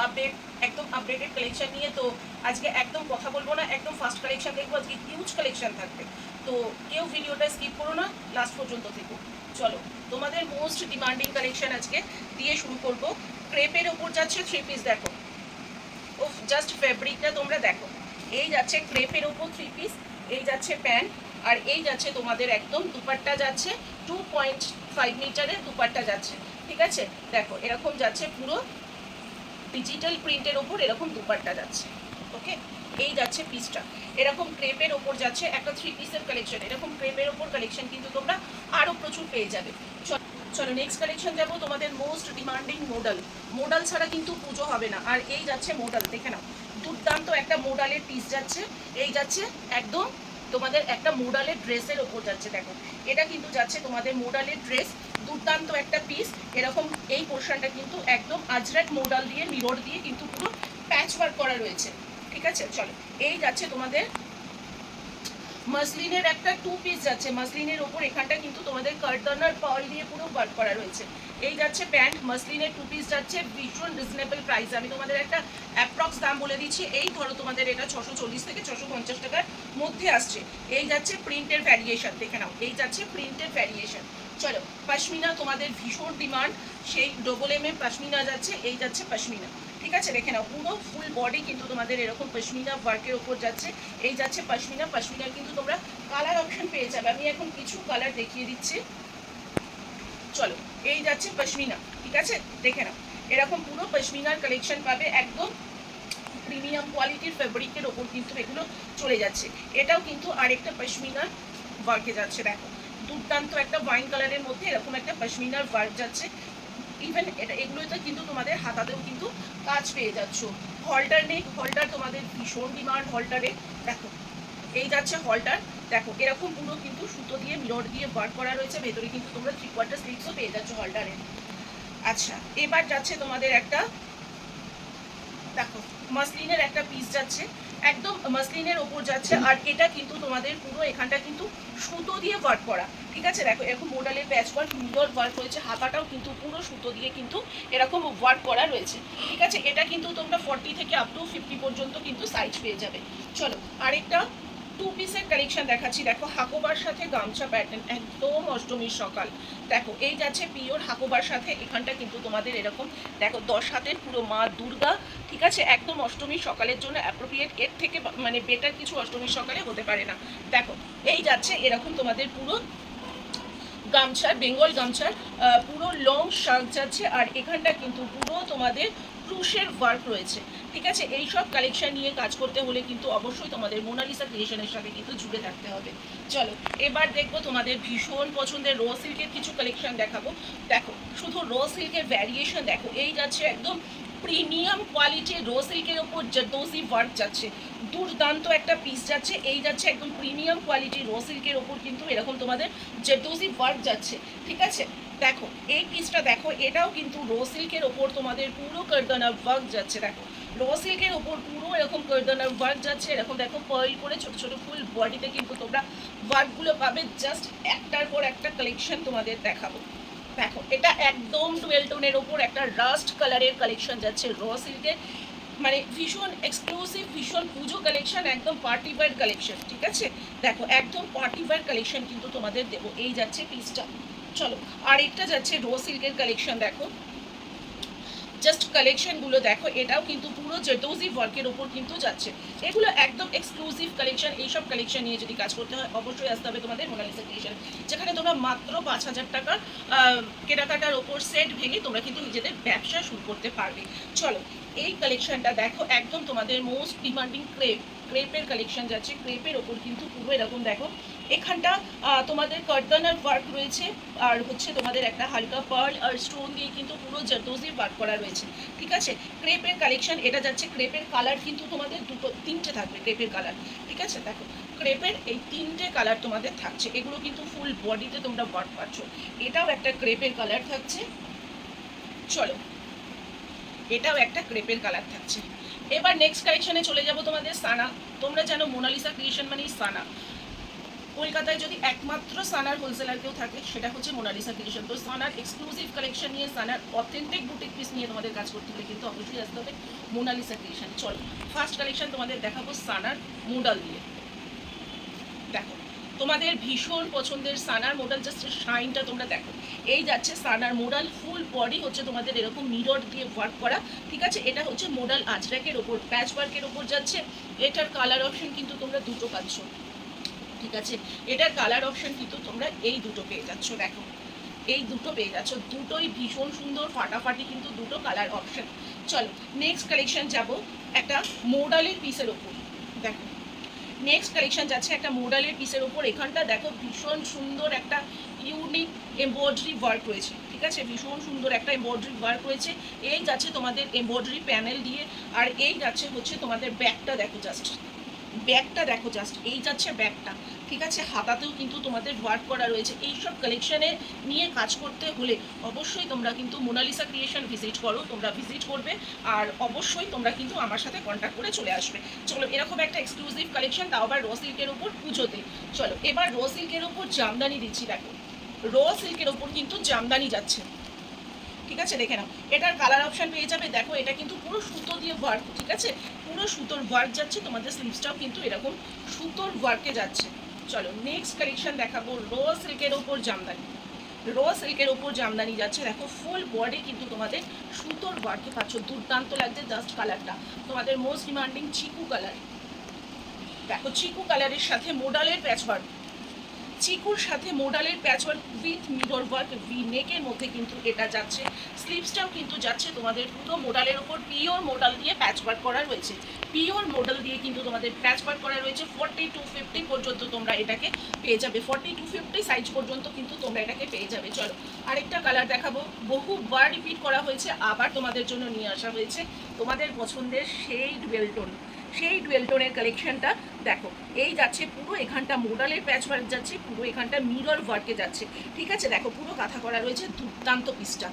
Update, একদম updated collection নিয়ে। তো আজকে একদম কথা বলবো না, একদম ফার্স্ট কালেকশন দেখবো। আজকে হিউজ কালেকশন থাকবে, তো কেউ ভিডিওটা স্কিপ করো না, লাস্ট পর্যন্ত থেকো। চলো, তোমাদের মোস্ট ডিমান্ডিং কালেকশন আজকে দিয়ে শুরু করব। ক্রেপের ওপর যাচ্ছে থ্রি পিস, দেখো ও জাস্ট ফেব্রিকটা তোমরা দেখো। এই যাচ্ছে ক্রেপের ওপর থ্রি পিস, এই যাচ্ছে প্যান্ট, আর এই যাচ্ছে তোমাদের একদম দুপাট্টা যাচ্ছে 2.5 মিটারের দুপাট্টা যাচ্ছে। ঠিক আছে, দেখো এরকম যাচ্ছে, পুরো ডিজিটাল প্রিন্টের ওপর এরকম দুপাট্টা যাচ্ছে। ওকে, এই যাচ্ছে পিসটা, এরকম ক্রেপের ওপর যাচ্ছে একটা থ্রি পিসের কালেকশন। এরকম ক্রেপের ওপর কালেকশন কিন্তু তোমরা আরও প্রচুর পেয়ে যাবে। চলো নেক্সট কালেকশন যাবো, তোমাদের মোস্ট ডিমান্ডিং মোডাল। মোডাল ছাড়া কিন্তু পুজো হবে না। আর এই যাচ্ছে মোডাল, দেখে নাও, দুর্দান্ত একটা মোডালের পিস যাচ্ছে। এই যাচ্ছে একদম তোমাদের একটা মোডালের ড্রেসের ওপর যাচ্ছে, দেখো এটা কিন্তু যাচ্ছে তোমাদের মোডালের ড্রেস, দুর্দান্ত একটা পিস। এরকম এই পোর্শনটা কিন্তু একদম আজরাক মোডাল দিয়ে মিরর দিয়ে কিন্তু পুরো প্যাচ ওয়ার্ক করা রয়েছে। ঠিক আছে, চলো এই যাচ্ছে তোমাদের মাসলিনের একটা টু পিস যাচ্ছে। মাসলিনের ওপর এখানটা কিন্তু তোমাদের কার্টনার পার্ল দিয়ে পুরো ওয়ার্ক করা রয়েছে। এই যাচ্ছে প্যান্ট, মাসলিনের টু পিস যাচ্ছে ভীষণ রিজনেবল প্রাইস। আমি তোমাদের একটা অ্যাপ্রক্স দাম বলে দিচ্ছি, এই ধরো তোমাদের এটা 640 থেকে 650 টাকার মধ্যে আসছে। এই যাচ্ছে প্রিন্টের ভ্যারিয়েশন, দেখে নাও, এই যাচ্ছে প্রিন্টের ভ্যারিয়েশন। চলো, পশমিনা তোমাদের ভীষণ ডিমান্ড, সেই ডবল এম এ পশমিনা যাচ্ছে। এই যাচ্ছে পশমিনা, ঠিক আছে, দেখে নাও পুরো ফুল বডি কিন্তু তোমাদের এরকম পশমিনা ওয়ার্কের ওপর যাচ্ছে। এই যাচ্ছে পশমিনা, পশমিনার কিন্তু তোমরা কালার অপশন পেয়ে যাবে। আমি এখন কিছু কালার দেখিয়ে দিচ্ছি। চলো, এই যাচ্ছে পশমিনা, ঠিক আছে, দেখে নাও এরকম পুরো পশমিনার কালেকশন পাবে, একদম প্রিমিয়াম কোয়ালিটির ফেব্রিকের ওপর কিন্তু এগুলো চলে যাচ্ছে। এটাও কিন্তু আরেকটা পশমিনার ওয়ার্কে যাচ্ছে, দেখো দুর্দান্ত একটা ওয়াইন কালারের মধ্যে এরকম একটা পশমিনার ওয়ার্ক যাচ্ছে। ইভেন এগুলোতে কিন্তু তোমাদের হাতাতেও কিন্তু কাজ পেয়ে যাচ্ছ। হলটার নেক, হলটার তোমাদের ভীষণ ডিমান্ড হলটারে, দেখো এই যাচ্ছে হলটার, দেখো এরকম পুরো কিন্তু সুতো দিয়ে মিরর দিয়ে ওয়ার্ক করা রয়েছে। ভেতরে কিন্তু তোমরা 3/4 স্লিভসও পেয়ে যাচ্ছ হলটারে। আচ্ছা, এবার যাচ্ছে তোমাদের একটা, দেখো মাসলিনের একটা পিস যাচ্ছে, একদম মাসলিনের ওপর যাচ্ছে। আর এটা কিন্তু তোমাদের পুরো এখানটা কিন্তু সুতো দিয়ে ওয়ার্ক করা। ঠিক আছে, দেখো এরকম মোডালের প্যাচ ওয়ার্ক, মিরর ওয়ার্ক রয়েছে, হাতাটাও কিন্তু পুরো সুতো দিয়ে কিন্তু এরকম ওয়ার্ক করা রয়েছে। ঠিক আছে, এটা কিন্তু তোমরা 40 থেকে আপ টু 50 পর্যন্ত কিন্তু সাইজ পেয়ে যাবে। চলো আরেকটা টু পিসের কালেকশন দেখাচ্ছি, দেখো হাকোবার সাথে গামছা প্যাটার্ন, একদম অষ্টমীর সকাল। দেখো এই যাচ্ছে পিওর হাকোবার সাথে, এখানটা কিন্তু তোমাদের এরকম দেখো 10 হাতের পুরো মা দুর্গা। ঠিক আছে, একদম অষ্টমীর সকালের জন্য অ্যাপ্রোপ্রিয়েট, এর থেকে মানে বেটার কিছু অষ্টমীর সকালে হতে পারে না। দেখো এই যাচ্ছে এরকম তোমাদের পুরো গামছার, বেঙ্গল গামছার পুরো লং শার্ট যাচ্ছে। আর এখানটা কিন্তু পুরো তোমাদের ক্রুশের ওয়ার্ক রয়েছে। ঠিক আছে, এই সব কালেকশন নিয়ে কাজ করতে হলে কিন্তু অবশ্যই তোমাদের মোনালিসা ক্রিয়েশনের সাথে কিন্তু জুড়ে থাকতে হবে। চলো এবার দেখবো তোমাদের ভীষণ পছন্দের র সিল্কের কিছু কালেকশন দেখাবো। দেখো শুধু র সিল্কের ভ্যারিয়েশন দেখো, এই যাচ্ছে একদম প্রিমিয়াম কোয়ালিটির র সিল্কের ওপর জারদোজি ওয়ার্ক যাচ্ছে, দুর্দান্ত একটা পিস যাচ্ছে। এই যাচ্ছে একদম প্রিমিয়াম কোয়ালিটির র সিল্কের ওপর কিন্তু এরকম তোমাদের জারদোজি ওয়ার্ক যাচ্ছে। ঠিক আছে, দেখো এই পিসটা দেখো, এটাও কিন্তু র সিল্কের ওপর তোমাদের পুরো কারদানা ওয়ার্ক যাচ্ছে। দেখো র সিল্কের ওপর পুরো এরকম কারদানা ওয়ার্ক যাচ্ছে, এরকম দেখো পার্ল করে ছোট ছোট ফুল বডিতে কিন্তু তোমরা ওয়ার্কগুলো পাবে। জাস্ট একটার পর একটা কালেকশন তোমাদের দেখাবো। দেখো এটা একদম ডুয়েল টোনের ওপর একটা রাস্ট কালারের কালেকশন যাচ্ছে র সিল্কের, মানে ভীষণ এক্সক্লুসিভ, ভীষণ পুজো কালেকশন, একদম পার্টি ওয়্যার কালেকশন। ঠিক আছে, দেখো একদম পার্টি ওয়্যার কালেকশন কিন্তু তোমাদের দেবো। এই যাচ্ছে পিসটা। চলো আরেকটা যাচ্ছে র সিল্কের কালেকশন, দেখো জাস্ট কালেকশনগুলো দেখো, এটাও কিন্তু পুরো জারদোজি ওয়ার্কের ওপর কিন্তু যাচ্ছে। এগুলো একদম এক্সক্লুসিভ কালেকশন। এইসব কালেকশন নিয়ে যদি কাজ করতে হয় অবশ্যই আসতে হবে তোমাদের মোনালিসা ক্রিয়েশন, যেখানে তোমরা মাত্র 5,000 টাকার কেনাকাটার ওপর সেট ভেঙে তোমরা কিন্তু নিজেদের ব্যবসা শুরু করতে পারবে। চলো এই কালেকশনটা দেখো, একদম তোমাদের মোস্ট ডিমান্ডিং ক্রেপের কালেকশন যাচ্ছে। ক্রেপের ওপর কিন্তু পুরো এরকম দেখো, এখানটা তোমাদের কারদানার ওয়ার্ক রয়েছে, আর হচ্ছে তোমাদের একটা হালকা পার্ল আর স্টোন দিয়ে কিন্তু পুরো জারদোজি ওয়ার্ক করা রয়েছে। ঠিক আছে, ক্রেপের কালেকশন এটা যাচ্ছে। ক্রেপের কালার কিন্তু তোমাদের তিনটে থাকবে ক্রেপের কালার। ঠিক আছে, দেখো ক্রেপের এই 3টে কালার তোমাদের থাকছে, এগুলো কিন্তু ফুল বডিতে তোমরা ওয়ার্ক পাচ্ছ। এটাও একটা ক্রেপের কালার থাকছে। চলো এটাও একটা ক্রেপের কালার থাকছে। এবার নেক্সট কালেকশনে চলে যাব তোমাদের সানা। তোমরা জানো মোনালিসা ক্রিয়েশন মানে সানা, কলকাতায় যদি একমাত্র সানার হোলসেলার কেউ থাকে সেটা হচ্ছে মোনালিসা ক্রিয়েশন। তো সানার এক্সক্লুসিভ কালেকশন নিয়ে, সানার অথেন্টিক বুটিক পিস নিয়ে তোমাদের কাজ করতে হলে কিন্তু অবশ্যই আসতে হবে মোনালিসা ক্রিয়েশন। চলো ফার্স্ট কালেকশন তোমাদের দেখাবো সানার মোডাল দিয়ে। দেখো তোমাদের ভীষণ পছন্দের সানার মোডাল, জাস্ট শাইনটা তোমরা দেখো। এই যাচ্ছে সানার মোডাল, ফুল বডি হচ্ছে তোমাদের এরকম মিরর দিয়ে ওয়ার্ক করা, ঠিক আছে। এটা হচ্ছে মোডাল আজরাকের ওপর, প্যাচ ওয়ার্কের ওপর যাচ্ছে। এটার কালার অপশন কিন্তু তোমরা দুটো পাচ্ছ, ঠিক আছে। এটার কালার অপশন কিন্তু তোমরা এই দুটো পেয়ে যাচ্ছ, দেখো এই দুটো পেয়ে যাচ্ছ, দুটোই ভীষণ সুন্দর ফাটাফাটি কিন্তু দুটো কালার অপশন। চলো নেক্সট কালেকশন যাব একটা মোডালের পিসের ওপর। দেখো নেক্সট কালেকশন যাচ্ছে একটা মোডালের পিসের ওপর। এখানটা দেখো ভীষণ সুন্দর একটা ইউনিক এমব্রয়ডারি ওয়ার্ক রয়েছে, ঠিক আছে, ভীষণ সুন্দর একটা এমব্রয়ডারি ওয়ার্ক রয়েছে। এই যাচ্ছে তোমাদের এমব্রয়ডারি প্যানেল দিয়ে, আর এই যাচ্ছে হচ্ছে তোমাদের ব্যাকটা দেখো, জাস্ট ব্যাগটা দেখো, জাস্ট এই যাচ্ছে ব্যাগটা, ঠিক আছে। হাতাতেও কিন্তু তোমাদের ওয়ার্ক করা রয়েছে। এইসব কালেকশনে নিয়ে কাজ করতে হলে অবশ্যই তোমরা কিন্তু মোনালিসা ক্রিয়েশন ভিজিট করো, তোমরা ভিজিট করবে, আর অবশ্যই তোমরা কিন্তু আমার সাথে কন্ট্যাক্ট করে চলে আসবে। চলো এরকম একটা এক্সক্লুসিভ কালেকশন, তাও আবার র সিল্কের ওপর পুজোতে। চলো এবার র সিল্কের ওপর জামদানি দিচ্ছি। দেখো র সিল্কের ওপর কিন্তু জামদানি যাচ্ছে, ঠিক আছে, দেখে নাও। এটার কালার অপশন পেয়ে যাবে। দেখো এটা কিন্তু পুরো সুতো দিয়ে ওয়ার্ক, ঠিক আছে, পুরো সুতোর ওয়ার্ক যাচ্ছে। তোমাদের স্লিভসটাও কিন্তু এরকম সুতোর ওয়ার্কে যাচ্ছে। চলো নেক্সট কালেকশন দেখাবো র সিল্কের ওপর জামদানি। র সিল্কের ওপর জামদানি যাচ্ছে, দেখো ফুল বডি কিন্তু তোমাদের সুতোর ওয়ার্কে পাচ্ছ, দুর্দান্ত লাগছে। জাস্ট কালারটা তোমাদের মোস্ট ডিমান্ডিং চিকু কালার। দেখো চিকু কালারের সাথে মোডালের প্যাচওয়ার্ক, চিকুর সাথে মোডালের patchwork with mirror work, V নেকের মধ্যে কিন্তু এটা যাচ্ছে। স্লিভসটাও কিন্তু যাচ্ছে তোমাদের পুরো মোডালের ওপর পিওর মোডাল দিয়ে প্যাচওয়ার্ক করা রয়েছে, পিওর মোডাল দিয়ে কিন্তু তোমাদের প্যাচওয়ার্ক করা রয়েছে। 40-50 পর্যন্ত তোমরা এটাকে পেয়ে যাবে, 40-50 সাইজ পর্যন্ত কিন্তু তোমরা এটাকে পেয়ে যাবে। চলো আরেকটা কালার দেখাবো, বহুবার রিপিট করা হয়েছে, আবার তোমাদের জন্য নিয়ে আসা হয়েছে তোমাদের পছন্দের সেই ডুয়েল টোন, সেই ডুয়েল টোনের কালেকশনটা। দেখো এই যাচ্ছে পুরো এখানটা মোডালের প্যাচ ওয়ার্ক যাচ্ছে, পুরো এখানটা মিরর ওয়ার্কে যাচ্ছে, ঠিক আছে। দেখো পুরো কাঁথা করা রয়েছে, দুর্দান্ত পিসটা,